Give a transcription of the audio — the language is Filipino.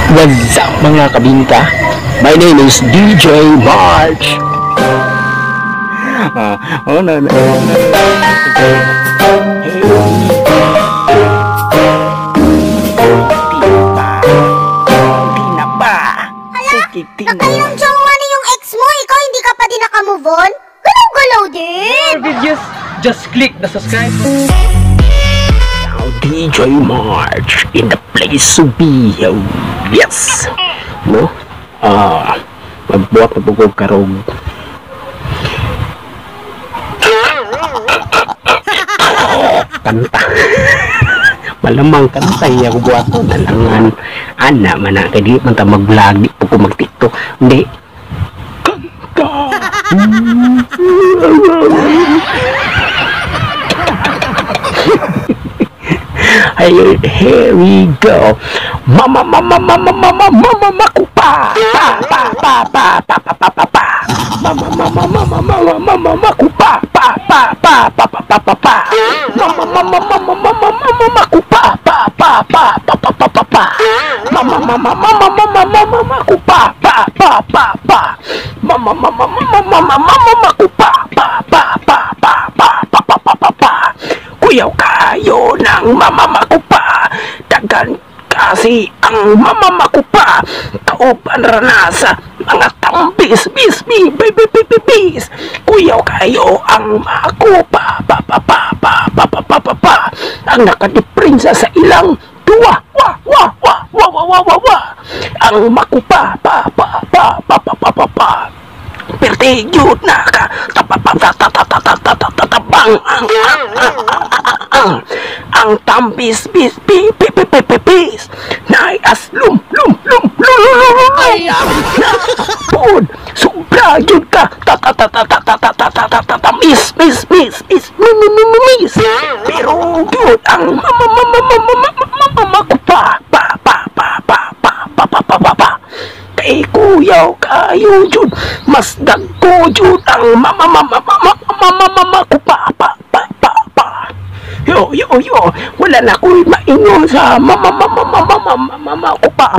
What's up mga kabinta? My name is DJ March. Oh no no. Nakailang jowa na yung ex mo, ikaw hindi ka pa din nakamove on? Galaw-galaw din! Just click the subscribe. Now DJ March in the place to be. Yes. No? Magbuhat na bugog karog. Kanta. Malamang kanta yung buhat ko nalangan. Ana man na kaya di man ta mag-vlog, di po ko mag-tiktok. Hindi. Kanta. Here we go. Mama makupa. Pa. Mama makupa. Pa. Mama makupa. Pa. Mama makupa. Pa. Mama makupa. Pa. Kuyaw kayo ng mama makupa. Dagan kasi ang mama makupa. Kauban ranasa mga tambis bis. Kuyaw kayo ang makupa. Pa. Ang nakadiprinsa sa ilang duwa. Ang makupa. Pa. Pertiyot na ka. Tatabang ang tambis bis nay aslum pun sobra yun ka miss pero yun ang mama ko pa kay kuyaw kayo jud mas dagko jud ang mama ko pa yo wala na ko'y maingon sa mama ko pa